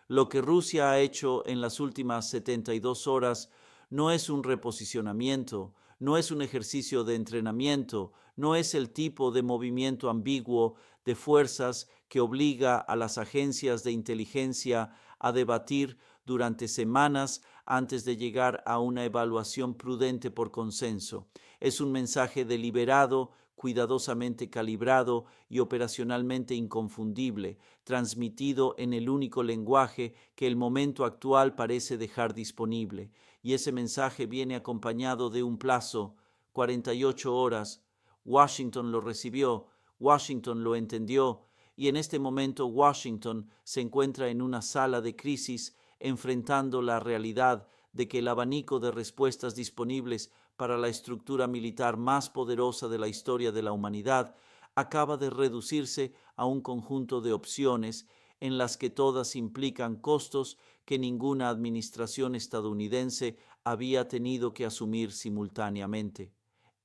Lo que Rusia ha hecho en las últimas 72 horas no es un reposicionamiento, no es un ejercicio de entrenamiento, no es el tipo de movimiento ambiguo de fuerzas que obliga a las agencias de inteligencia a debatir durante semanas antes de llegar a una evaluación prudente por consenso. Es un mensaje deliberado, cuidadosamente calibrado y operacionalmente inconfundible, transmitido en el único lenguaje que el momento actual parece dejar disponible. Y ese mensaje viene acompañado de un plazo, 48 horas. Washington lo recibió, Washington lo entendió, y en este momento Washington se encuentra en una sala de crisis enfrentando la realidad de que el abanico de respuestas disponibles para la estructura militar más poderosa de la historia de la humanidad acaba de reducirse a un conjunto de opciones en las que todas implican costos que ninguna administración estadounidense había tenido que asumir simultáneamente.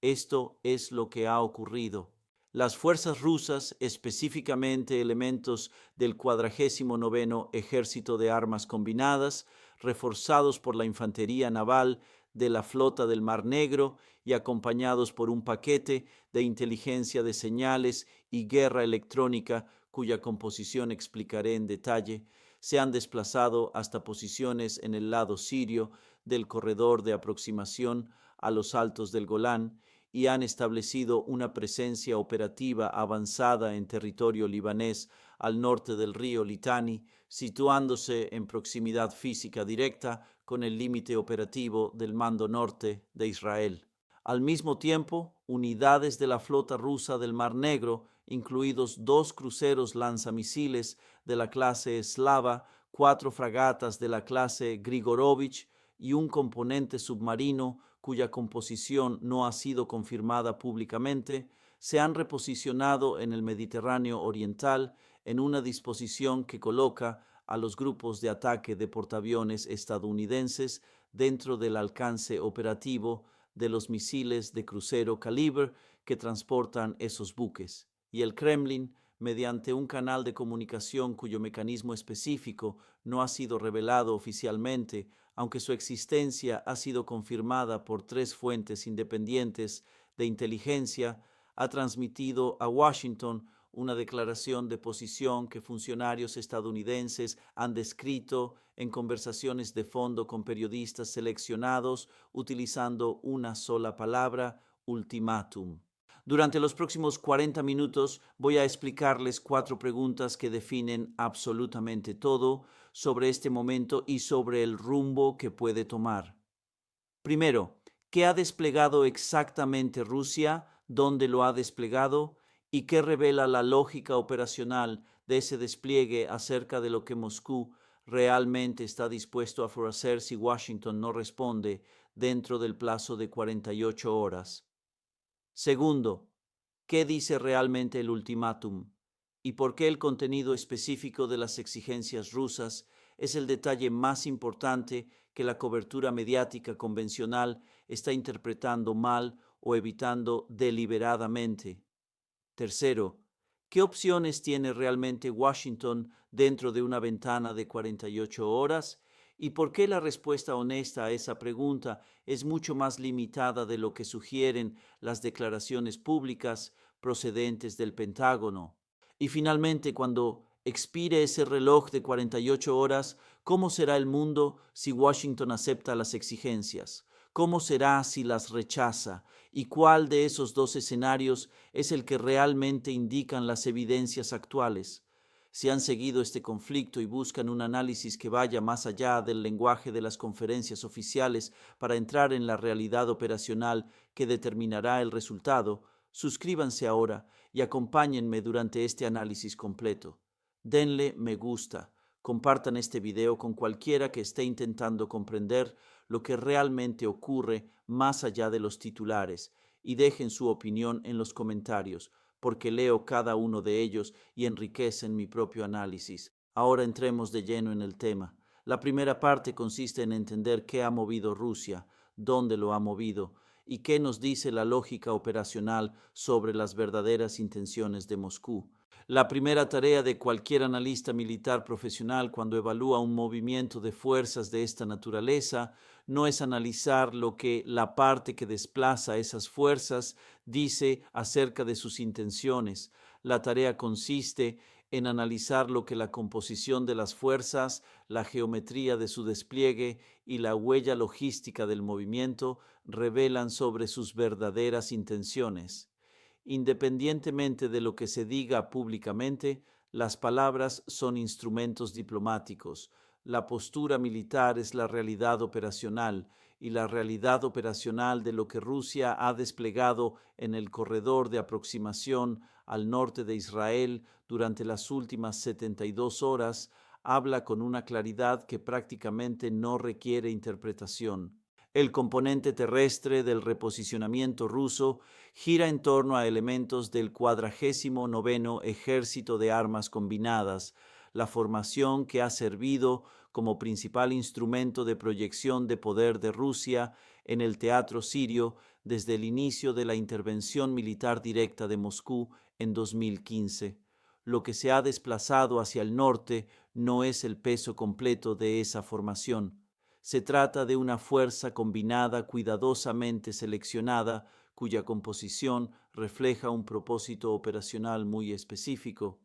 Esto es lo que ha ocurrido. Las fuerzas rusas, específicamente elementos del 49º Ejército de Armas Combinadas, reforzados por la infantería naval de la Flota del Mar Negro y acompañados por un paquete de inteligencia de señales y guerra electrónica cuya composición explicaré en detalle, se han desplazado hasta posiciones en el lado sirio del corredor de aproximación a los altos del Golán y han establecido una presencia operativa avanzada en territorio libanés al norte del río Litani, situándose en proximidad física directa con el límite operativo del Mando Norte de Israel. Al mismo tiempo, unidades de la flota rusa del Mar Negro, incluidos 2 cruceros lanzamisiles de la clase Slava, 4 fragatas de la clase Grigorovich y un componente submarino cuya composición no ha sido confirmada públicamente, se han reposicionado en el Mediterráneo Oriental en una disposición que coloca a los grupos de ataque de portaaviones estadounidenses dentro del alcance operativo de los misiles de crucero Calibre que transportan esos buques. Y el Kremlin, mediante un canal de comunicación cuyo mecanismo específico no ha sido revelado oficialmente, aunque su existencia ha sido confirmada por 3 fuentes independientes de inteligencia, ha transmitido a Washington una declaración de posición que funcionarios estadounidenses han descrito en conversaciones de fondo con periodistas seleccionados utilizando una sola palabra: ultimátum. Durante los próximos 40 minutos voy a explicarles 4 preguntas que definen absolutamente todo sobre este momento y sobre el rumbo que puede tomar. Primero, ¿qué ha desplegado exactamente Rusia? ¿Dónde lo ha desplegado? ¿Y qué revela la lógica operacional de ese despliegue acerca de lo que Moscú realmente está dispuesto a hacer si Washington no responde dentro del plazo de 48 horas? Segundo, ¿qué dice realmente el ultimátum? ¿Y por qué el contenido específico de las exigencias rusas es el detalle más importante que la cobertura mediática convencional está interpretando mal o evitando deliberadamente? Tercero, ¿qué opciones tiene realmente Washington dentro de una ventana de 48 horas? ¿Y por qué la respuesta honesta a esa pregunta es mucho más limitada de lo que sugieren las declaraciones públicas procedentes del Pentágono? Y finalmente, cuando expire ese reloj de 48 horas, ¿cómo será el mundo si Washington acepta las exigencias? ¿Cómo será si las rechaza? ¿Y cuál de esos 2 escenarios es el que realmente indican las evidencias actuales? Si han seguido este conflicto y buscan un análisis que vaya más allá del lenguaje de las conferencias oficiales para entrar en la realidad operacional que determinará el resultado, suscríbanse ahora y acompáñenme durante este análisis completo. Denle me gusta, compartan este video con cualquiera que esté intentando comprender lo que realmente ocurre más allá de los titulares y dejen su opinión en los comentarios, porque leo cada uno de ellos y enriquecen mi propio análisis. Ahora entremos de lleno en el tema. La primera parte consiste en entender qué ha movido Rusia, dónde lo ha movido y qué nos dice la lógica operacional sobre las verdaderas intenciones de Moscú. La primera tarea de cualquier analista militar profesional cuando evalúa un movimiento de fuerzas de esta naturaleza no es analizar lo que la parte que desplaza esas fuerzas dice acerca de sus intenciones. La tarea consiste en analizar lo que la composición de las fuerzas, la geometría de su despliegue y la huella logística del movimiento revelan sobre sus verdaderas intenciones. Independientemente de lo que se diga públicamente, las palabras son instrumentos diplomáticos. La postura militar es la realidad operacional y la realidad operacional de lo que Rusia ha desplegado en el corredor de aproximación al norte de Israel durante las últimas 72 horas habla con una claridad que prácticamente no requiere interpretación. El componente terrestre del reposicionamiento ruso gira en torno a elementos del 49º Ejército de Armas Combinadas, la formación que ha servido como principal instrumento de proyección de poder de Rusia en el teatro sirio desde el inicio de la intervención militar directa de Moscú en 2015. Lo que se ha desplazado hacia el norte no es el peso completo de esa formación. Se trata de una fuerza combinada cuidadosamente seleccionada cuya composición refleja un propósito operacional muy específico.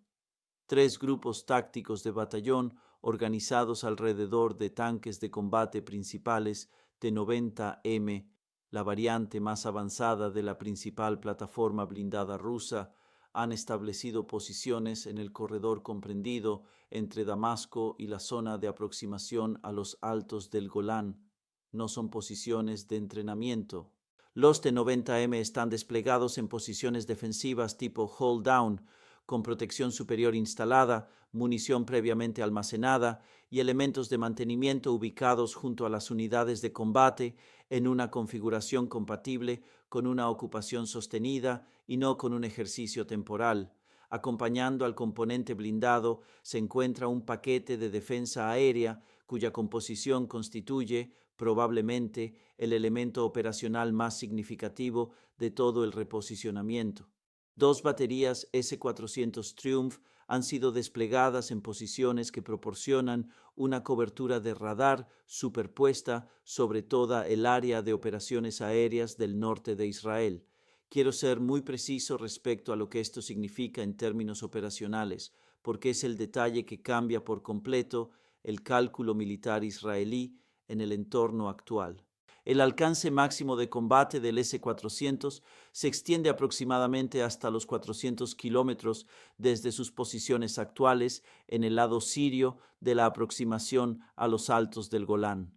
3 grupos tácticos de batallón organizados alrededor de tanques de combate principales T-90M, la variante más avanzada de la principal plataforma blindada rusa, han establecido posiciones en el corredor comprendido entre Damasco y la zona de aproximación a los altos del Golán. No son posiciones de entrenamiento. Los T-90M están desplegados en posiciones defensivas tipo hold down, con protección superior instalada, munición previamente almacenada y elementos de mantenimiento ubicados junto a las unidades de combate en una configuración compatible con una ocupación sostenida y no con un ejercicio temporal. Acompañando al componente blindado se encuentra un paquete de defensa aérea cuya composición constituye, probablemente, el elemento operacional más significativo de todo el reposicionamiento. 2 baterías S-400 Triumph han sido desplegadas en posiciones que proporcionan una cobertura de radar superpuesta sobre toda el área de operaciones aéreas del norte de Israel. Quiero ser muy preciso respecto a lo que esto significa en términos operacionales, porque es el detalle que cambia por completo el cálculo militar israelí en el entorno actual. El alcance máximo de combate del S-400 se extiende aproximadamente hasta los 400 kilómetros desde sus posiciones actuales en el lado sirio de la aproximación a los altos del Golán.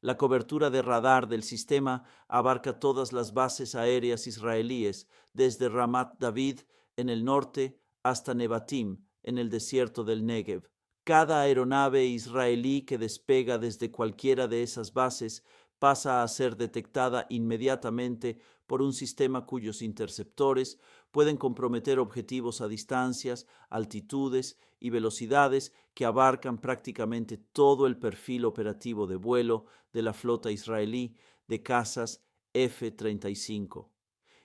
La cobertura de radar del sistema abarca todas las bases aéreas israelíes, desde Ramat David en el norte hasta Nevatim en el desierto del Negev. Cada aeronave israelí que despega desde cualquiera de esas bases pasa a ser detectada inmediatamente por un sistema cuyos interceptores pueden comprometer objetivos a distancias, altitudes y velocidades que abarcan prácticamente todo el perfil operativo de vuelo de la flota israelí de cazas F-35.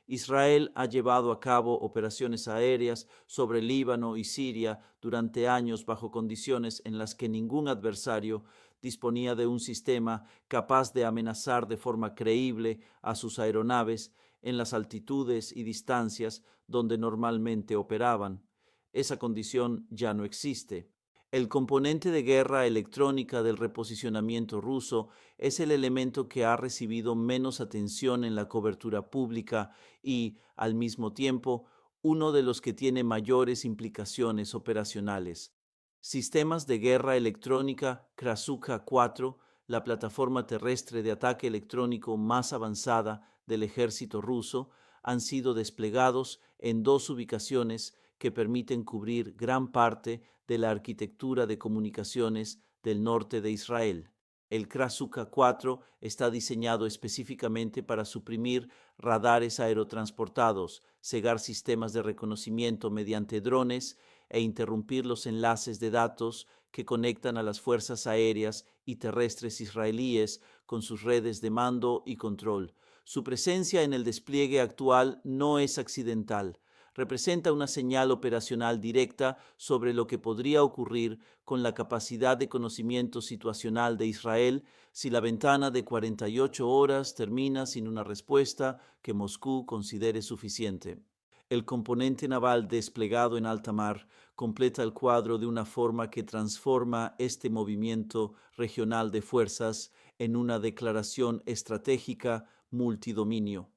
Israel ha llevado a cabo operaciones aéreas sobre Líbano y Siria durante años bajo condiciones en las que ningún adversario disponía de un sistema capaz de amenazar de forma creíble a sus aeronaves en las altitudes y distancias donde normalmente operaban. Esa condición ya no existe. El componente de guerra electrónica del reposicionamiento ruso es el elemento que ha recibido menos atención en la cobertura pública y, al mismo tiempo, uno de los que tiene mayores implicaciones operacionales. Sistemas de guerra electrónica Krasuka-4, la plataforma terrestre de ataque electrónico más avanzada del ejército ruso, han sido desplegados en 2 ubicaciones que permiten cubrir gran parte de la arquitectura de comunicaciones del norte de Israel. El Krasuka-4 está diseñado específicamente para suprimir radares aerotransportados, cegar sistemas de reconocimiento mediante drones e interrumpir los enlaces de datos que conectan a las fuerzas aéreas y terrestres israelíes con sus redes de mando y control. Su presencia en el despliegue actual no es accidental. representa una señal operacional directa sobre lo que podría ocurrir con la capacidad de conocimiento situacional de Israel si la ventana de 48 horas termina sin una respuesta que Moscú considere suficiente. El componente naval desplegado en alta mar completa el cuadro de una forma que transforma este movimiento regional de fuerzas en una declaración estratégica multidominio.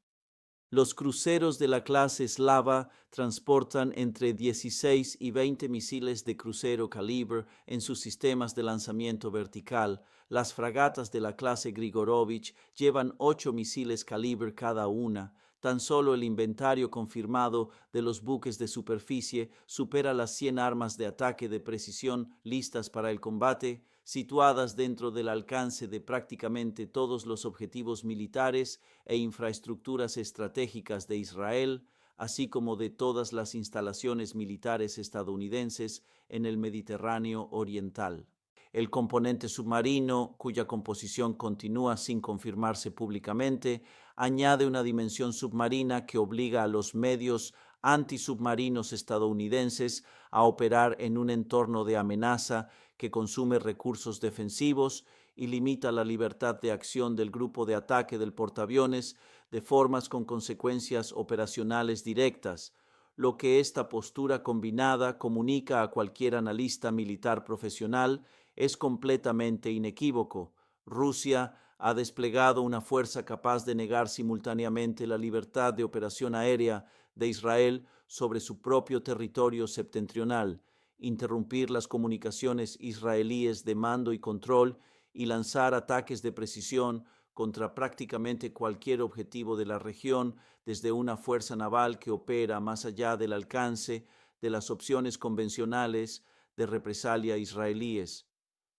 Los cruceros de la clase Slava transportan entre 16 y 20 misiles de crucero calibre en sus sistemas de lanzamiento vertical. Las fragatas de la clase Grigorovich llevan 8 misiles calibre cada una. Tan solo el inventario confirmado de los buques de superficie supera las 100 armas de ataque de precisión listas para el combate, situadas dentro del alcance de prácticamente todos los objetivos militares e infraestructuras estratégicas de Israel, así como de todas las instalaciones militares estadounidenses en el Mediterráneo Oriental. El componente submarino, cuya composición continúa sin confirmarse públicamente, añade una dimensión submarina que obliga a los medios antisubmarinos estadounidenses a operar en un entorno de amenaza que consume recursos defensivos y limita la libertad de acción del grupo de ataque del portaaviones de formas con consecuencias operacionales directas, lo que esta postura combinada comunica a cualquier analista militar profesional es completamente inequívoco. Rusia ha desplegado una fuerza capaz de negar simultáneamente la libertad de operación aérea de Israel sobre su propio territorio septentrional, interrumpir las comunicaciones israelíes de mando y control y lanzar ataques de precisión contra prácticamente cualquier objetivo de la región desde una fuerza naval que opera más allá del alcance de las opciones convencionales de represalia israelíes.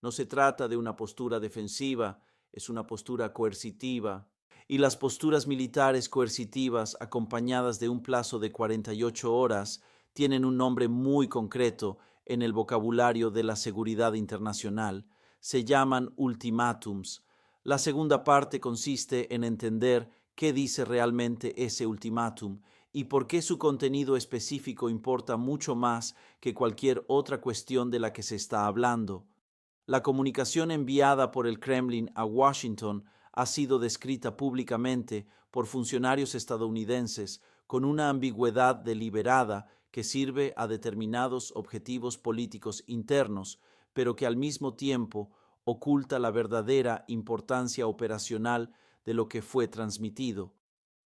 No se trata de una postura defensiva, es una postura coercitiva. Y las posturas militares coercitivas, acompañadas de un plazo de 48 horas, tienen un nombre muy concreto en el vocabulario de la seguridad internacional. Se llaman ultimátums. La segunda parte consiste en entender qué dice realmente ese ultimátum y por qué su contenido específico importa mucho más que cualquier otra cuestión de la que se está hablando. La comunicación enviada por el Kremlin a Washington ha sido descrita públicamente por funcionarios estadounidenses con una ambigüedad deliberada que sirve a determinados objetivos políticos internos, pero que al mismo tiempo oculta la verdadera importancia operacional de lo que fue transmitido.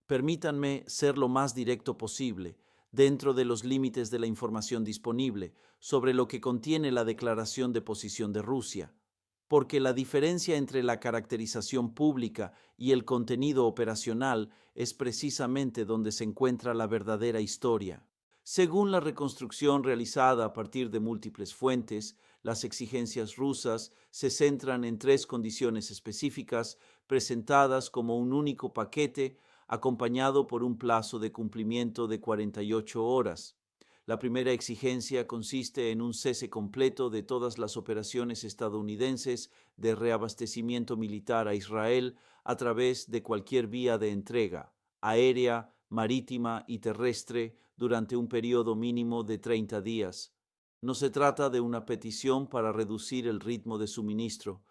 Permítanme ser lo más directo posible, dentro de los límites de la información disponible, sobre lo que contiene la declaración de posición de Rusia, porque la diferencia entre la caracterización pública y el contenido operacional es precisamente donde se encuentra la verdadera historia. Según la reconstrucción realizada a partir de múltiples fuentes, las exigencias rusas se centran en 3 condiciones específicas presentadas como un único paquete acompañado por un plazo de cumplimiento de 48 horas. La primera exigencia consiste en un cese completo de todas las operaciones estadounidenses de reabastecimiento militar a Israel a través de cualquier vía de entrega, aérea, marítima y terrestre, durante un periodo mínimo de 30 días. No se trata de una petición para reducir el ritmo de suministro.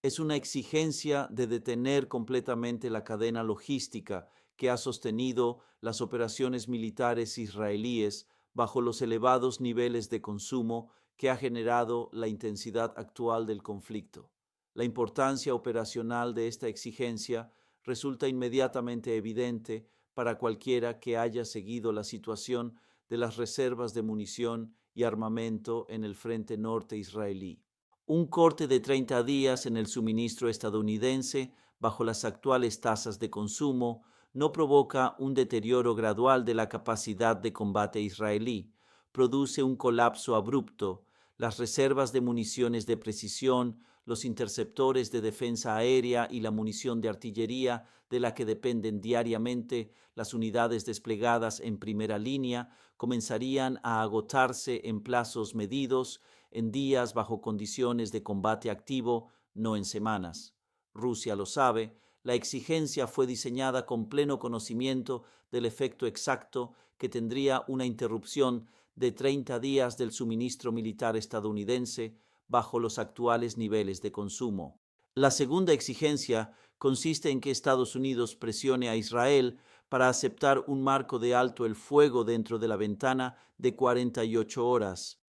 Es una exigencia de detener completamente la cadena logística que ha sostenido las operaciones militares israelíes bajo los elevados niveles de consumo que ha generado la intensidad actual del conflicto. La importancia operacional de esta exigencia resulta inmediatamente evidente para cualquiera que haya seguido la situación de las reservas de munición y armamento en el frente norte israelí. Un corte de 30 días en el suministro estadounidense bajo las actuales tasas de consumo no provoca un deterioro gradual de la capacidad de combate israelí, produce un colapso abrupto. Las reservas de municiones de precisión, los interceptores de defensa aérea y la munición de artillería de la que dependen diariamente las unidades desplegadas en primera línea comenzarían a agotarse en plazos medidos, en días bajo condiciones de combate activo, no en semanas. Rusia lo sabe. La exigencia fue diseñada con pleno conocimiento del efecto exacto que tendría una interrupción de 30 días del suministro militar estadounidense bajo los actuales niveles de consumo. La segunda exigencia consiste en que Estados Unidos presione a Israel para aceptar un marco de alto el fuego dentro de la ventana de 48 horas.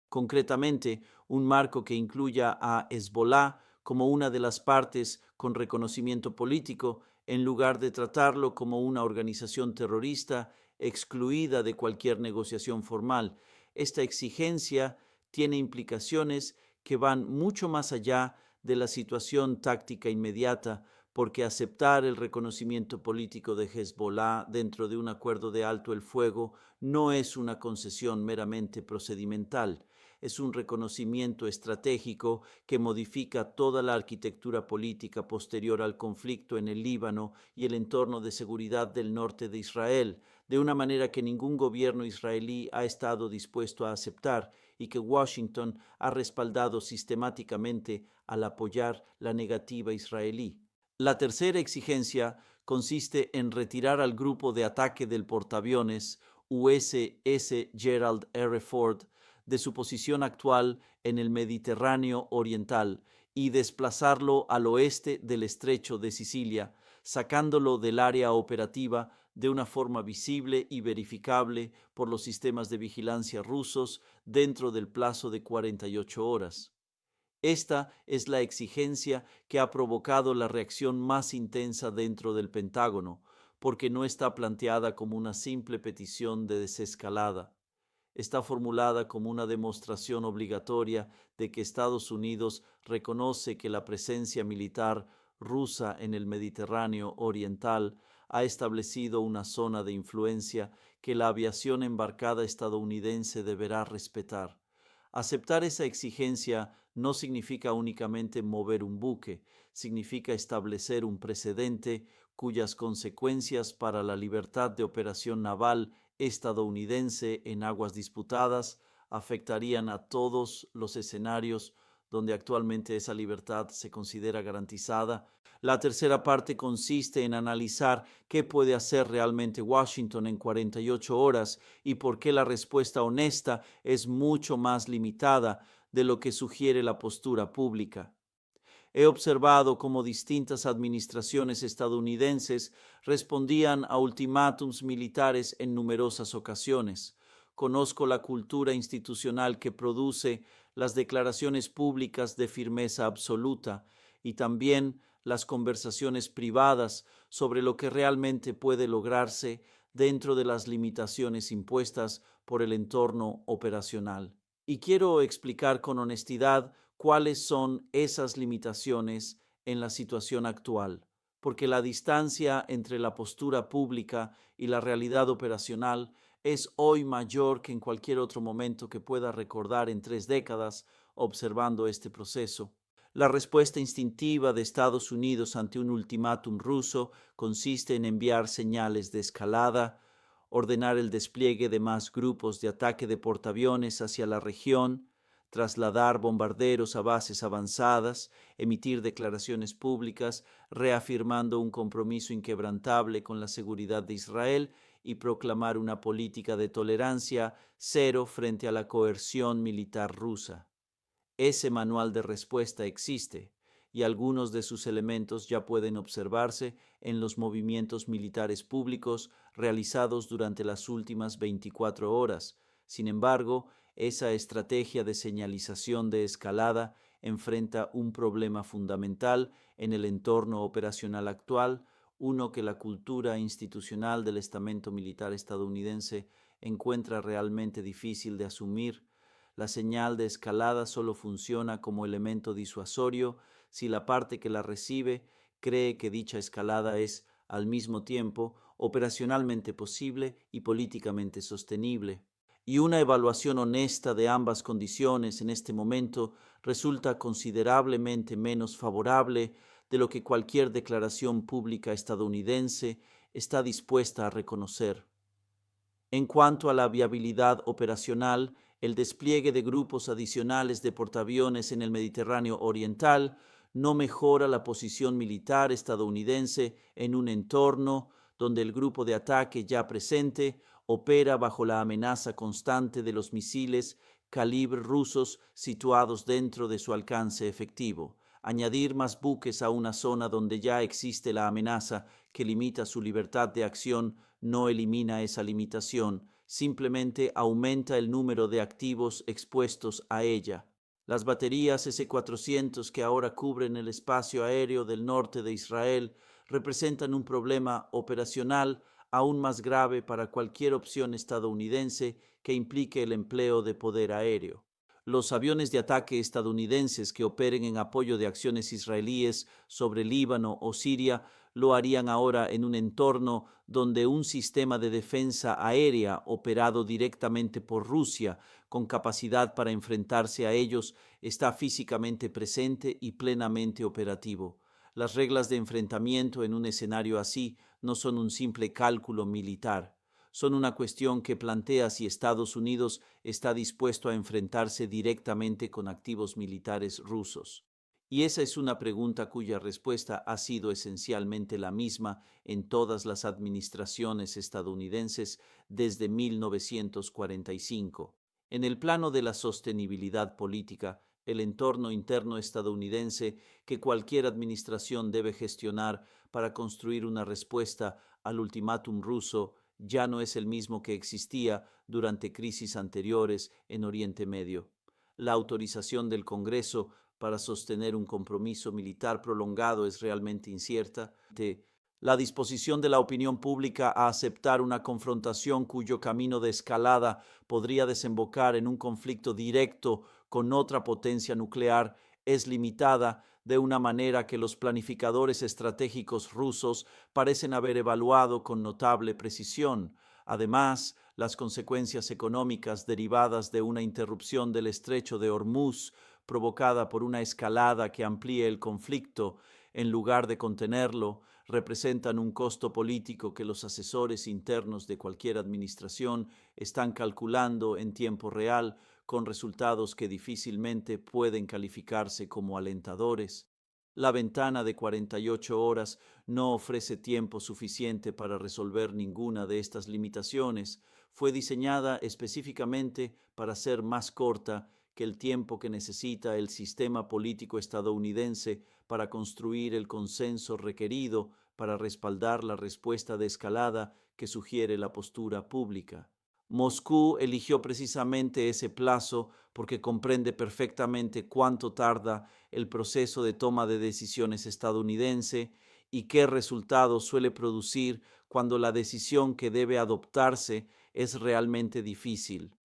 Concretamente, un marco que incluya a Hezbollah como una de las partes con reconocimiento político, en lugar de tratarlo como una organización terrorista excluida de cualquier negociación formal. Esta exigencia tiene implicaciones que van mucho más allá de la situación táctica inmediata, porque aceptar el reconocimiento político de Hezbollah dentro de un acuerdo de alto el fuego no es una concesión meramente procedimental. Es un reconocimiento estratégico que modifica toda la arquitectura política posterior al conflicto en el Líbano y el entorno de seguridad del norte de Israel, de una manera que ningún gobierno israelí ha estado dispuesto a aceptar y que Washington ha respaldado sistemáticamente al apoyar la negativa israelí. La tercera exigencia consiste en retirar al grupo de ataque del portaaviones USS Gerald R. Ford de su posición actual en el Mediterráneo Oriental y desplazarlo al oeste del Estrecho de Sicilia, sacándolo del área operativa de una forma visible y verificable por los sistemas de vigilancia rusos dentro del plazo de 48 horas. Esta es la exigencia que ha provocado la reacción más intensa dentro del Pentágono, porque no está planteada como una simple petición de desescalada. Está formulada como una demostración obligatoria de que Estados Unidos reconoce que la presencia militar rusa en el Mediterráneo Oriental ha establecido una zona de influencia que la aviación embarcada estadounidense deberá respetar. Aceptar esa exigencia no significa únicamente mover un buque, significa establecer un precedente cuyas consecuencias para la libertad de operación naval estadounidense en aguas disputadas afectarían a todos los escenarios donde actualmente esa libertad se considera garantizada. La tercera parte consiste en analizar qué puede hacer realmente Washington en 48 horas y por qué la respuesta honesta es mucho más limitada de lo que sugiere la postura pública. He observado cómo distintas administraciones estadounidenses respondían a ultimátums militares en numerosas ocasiones. Conozco la cultura institucional que produce las declaraciones públicas de firmeza absoluta y también las conversaciones privadas sobre lo que realmente puede lograrse dentro de las limitaciones impuestas por el entorno operacional. Y quiero explicar con honestidad cuáles son esas limitaciones en la situación actual, porque la distancia entre la postura pública y la realidad operacional es hoy mayor que en cualquier otro momento que pueda recordar en 3 décadas observando este proceso. La respuesta instintiva de Estados Unidos ante un ultimátum ruso consiste en enviar señales de escalada, ordenar el despliegue de más grupos de ataque de portaaviones hacia la región, trasladar bombarderos a bases avanzadas, emitir declaraciones públicas reafirmando un compromiso inquebrantable con la seguridad de Israel y proclamar una política de tolerancia cero frente a la coerción militar rusa. Ese manual de respuesta existe y algunos de sus elementos ya pueden observarse en los movimientos militares públicos realizados durante las últimas 24 horas. Sin embargo, esa estrategia de señalización de escalada enfrenta un problema fundamental en el entorno operacional actual, uno que la cultura institucional del estamento militar estadounidense encuentra realmente difícil de asumir. La señal de escalada solo funciona como elemento disuasorio si la parte que la recibe cree que dicha escalada es, al mismo tiempo, operacionalmente posible y políticamente sostenible. Y una evaluación honesta de ambas condiciones en este momento resulta considerablemente menos favorable de lo que cualquier declaración pública estadounidense está dispuesta a reconocer. En cuanto a la viabilidad operacional, el despliegue de grupos adicionales de portaaviones en el Mediterráneo Oriental no mejora la posición militar estadounidense en un entorno donde el grupo de ataque ya presente opera bajo la amenaza constante de los misiles calibre rusos situados dentro de su alcance efectivo. Añadir más buques a una zona donde ya existe la amenaza que limita su libertad de acción no elimina esa limitación, simplemente aumenta el número de activos expuestos a ella. Las baterías S-400 que ahora cubren el espacio aéreo del norte de Israel representan un problema operacional aún más grave para cualquier opción estadounidense que implique el empleo de poder aéreo. Los aviones de ataque estadounidenses que operen en apoyo de acciones israelíes sobre Líbano o Siria lo harían ahora en un entorno donde un sistema de defensa aérea operado directamente por Rusia, con capacidad para enfrentarse a ellos, está físicamente presente y plenamente operativo. Las reglas de enfrentamiento en un escenario así no son un simple cálculo militar. Son una cuestión que plantea si Estados Unidos está dispuesto a enfrentarse directamente con activos militares rusos. Y esa es una pregunta cuya respuesta ha sido esencialmente la misma en todas las administraciones estadounidenses desde 1945. En el plano de la sostenibilidad política, el entorno interno estadounidense que cualquier administración debe gestionar para construir una respuesta al ultimátum ruso ya no es el mismo que existía durante crisis anteriores en Oriente Medio. La autorización del Congreso para sostener un compromiso militar prolongado es realmente incierta. La disposición de la opinión pública a aceptar una confrontación cuyo camino de escalada podría desembocar en un conflicto directo con otra potencia nuclear es limitada de una manera que los planificadores estratégicos rusos parecen haber evaluado con notable precisión. Además, las consecuencias económicas derivadas de una interrupción del estrecho de Hormuz provocada por una escalada que amplíe el conflicto en lugar de contenerlo, representan un costo político que los asesores internos de cualquier administración están calculando en tiempo real con resultados que difícilmente pueden calificarse como alentadores. La ventana de 48 horas no ofrece tiempo suficiente para resolver ninguna de estas limitaciones. Fue diseñada específicamente para ser más corta que el tiempo que necesita el sistema político estadounidense para construir el consenso requerido para respaldar la respuesta de escalada que sugiere la postura pública. Moscú eligió precisamente ese plazo porque comprende perfectamente cuánto tarda el proceso de toma de decisiones estadounidense y qué resultados suele producir cuando la decisión que debe adoptarse es realmente difícil.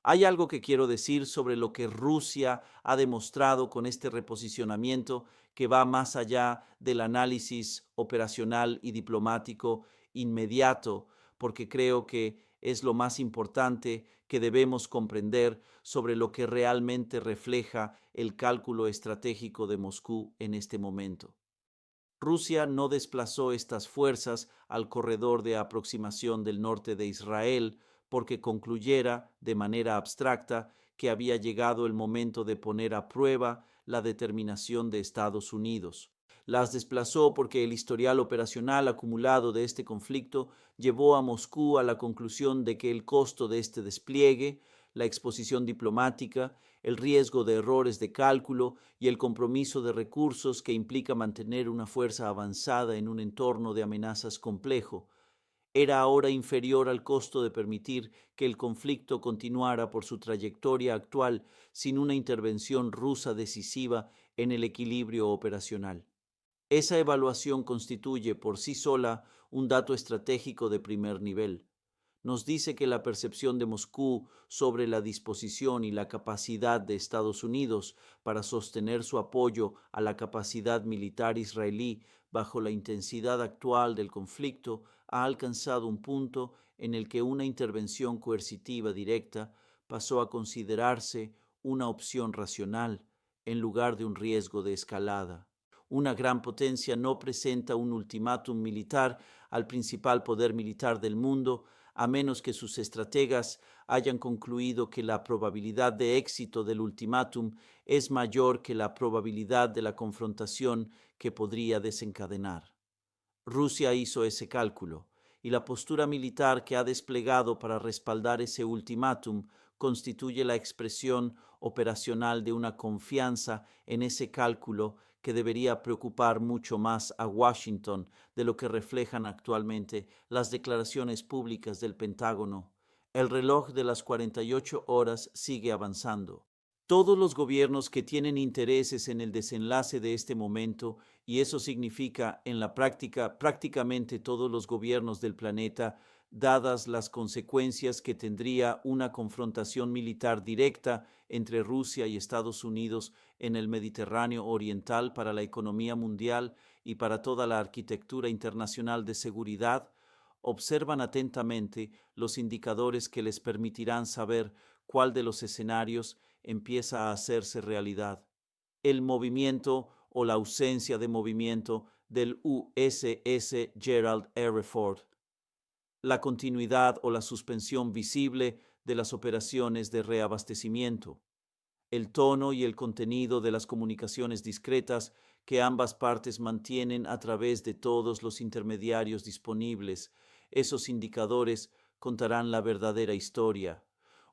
Hay algo que quiero decir sobre lo que Rusia ha demostrado con este reposicionamiento que va más allá del análisis operacional y diplomático inmediato, porque creo que es lo más importante que debemos comprender sobre lo que realmente refleja el cálculo estratégico de Moscú en este momento. Rusia no desplazó estas fuerzas al corredor de aproximación del norte de Israel porque concluyera de manera abstracta que había llegado el momento de poner a prueba la determinación de Estados Unidos. Las desplazó porque el historial operacional acumulado de este conflicto llevó a Moscú a la conclusión de que el costo de este despliegue, la exposición diplomática, el riesgo de errores de cálculo y el compromiso de recursos que implica mantener una fuerza avanzada en un entorno de amenazas complejo, era ahora inferior al costo de permitir que el conflicto continuara por su trayectoria actual sin una intervención rusa decisiva en el equilibrio operacional. Esa evaluación constituye por sí sola un dato estratégico de primer nivel. Nos dice que la percepción de Moscú sobre la disposición y la capacidad de Estados Unidos para sostener su apoyo a la capacidad militar israelí bajo la intensidad actual del conflicto ha alcanzado un punto en el que una intervención coercitiva directa pasó a considerarse una opción racional en lugar de un riesgo de escalada. Una gran potencia no presenta un ultimátum militar al principal poder militar del mundo a menos que sus estrategas hayan concluido que la probabilidad de éxito del ultimátum es mayor que la probabilidad de la confrontación que podría desencadenar. Rusia hizo ese cálculo y la postura militar que ha desplegado para respaldar ese ultimátum constituye la expresión operacional de una confianza en ese cálculo que debería preocupar mucho más a Washington de lo que reflejan actualmente las declaraciones públicas del Pentágono. El reloj de las 48 horas sigue avanzando. Todos los gobiernos que tienen intereses en el desenlace de este momento, y eso significa en la práctica prácticamente todos los gobiernos del planeta, dadas las consecuencias que tendría una confrontación militar directa entre Rusia y Estados Unidos en el Mediterráneo Oriental para la economía mundial y para toda la arquitectura internacional de seguridad, observan atentamente los indicadores que les permitirán saber cuál de los escenarios empieza a hacerse realidad. El movimiento o la ausencia de movimiento del USS Gerald R. Ford, la continuidad o la suspensión visible de las operaciones de reabastecimiento, el tono y el contenido de las comunicaciones discretas que ambas partes mantienen a través de todos los intermediarios disponibles. Esos indicadores contarán la verdadera historia,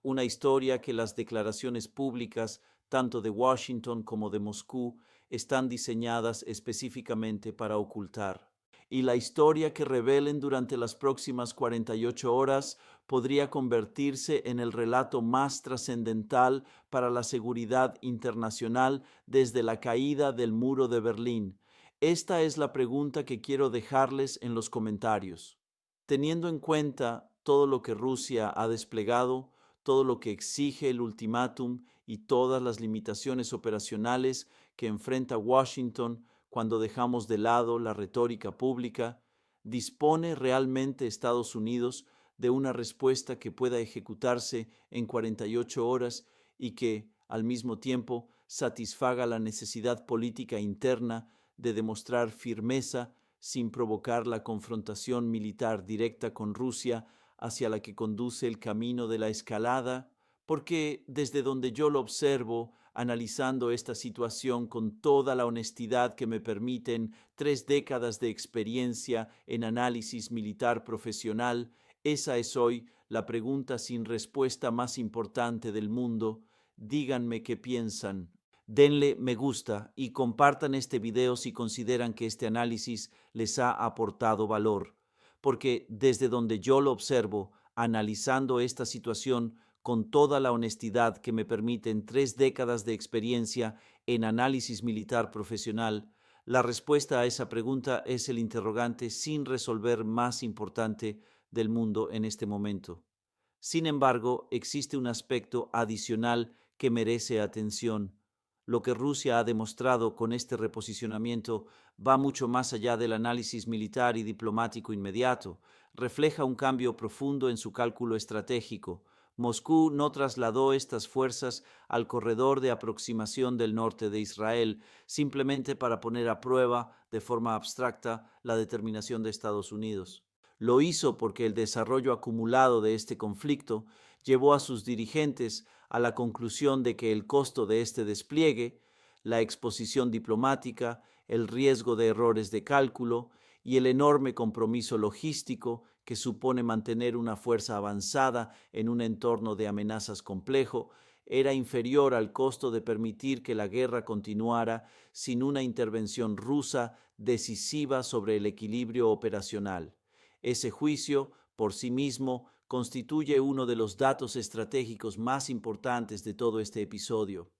una historia que las declaraciones públicas, tanto de Washington como de Moscú, están diseñadas específicamente para ocultar. Y la historia que revelen durante las próximas 48 horas podría convertirse en el relato más trascendental para la seguridad internacional desde la caída del muro de Berlín. Esta es la pregunta que quiero dejarles en los comentarios. Teniendo en cuenta todo lo que Rusia ha desplegado, todo lo que exige el ultimátum y todas las limitaciones operacionales que enfrenta Washington cuando dejamos de lado la retórica pública, ¿dispone realmente Estados Unidos de una respuesta que pueda ejecutarse en 48 horas y que, al mismo tiempo, satisfaga la necesidad política interna de demostrar firmeza sin provocar la confrontación militar directa con Rusia hacia la que conduce el camino de la escalada? Porque desde donde yo lo observo, analizando esta situación con toda la honestidad que me permiten 3 décadas de experiencia en análisis militar profesional, esa es hoy la pregunta sin respuesta más importante del mundo. Díganme qué piensan. Denle me gusta y compartan este video si consideran que este análisis les ha aportado valor, porque desde donde yo lo observo, analizando esta situación con toda la honestidad que me permiten 3 décadas de experiencia en análisis militar profesional, la respuesta a esa pregunta es el interrogante sin resolver más importante del mundo en este momento. Sin embargo, existe un aspecto adicional que merece atención. Lo que Rusia ha demostrado con este reposicionamiento va mucho más allá del análisis militar y diplomático inmediato. Refleja un cambio profundo en su cálculo estratégico. Moscú no trasladó estas fuerzas al corredor de aproximación del norte de Israel simplemente para poner a prueba de forma abstracta la determinación de Estados Unidos. Lo hizo porque el desarrollo acumulado de este conflicto llevó a sus dirigentes a la conclusión de que el costo de este despliegue, la exposición diplomática, el riesgo de errores de cálculo y el enorme compromiso logístico que supone mantener una fuerza avanzada en un entorno de amenazas complejo, era inferior al costo de permitir que la guerra continuara sin una intervención rusa decisiva sobre el equilibrio operacional. Ese juicio, por sí mismo, constituye uno de los datos estratégicos más importantes de todo este episodio.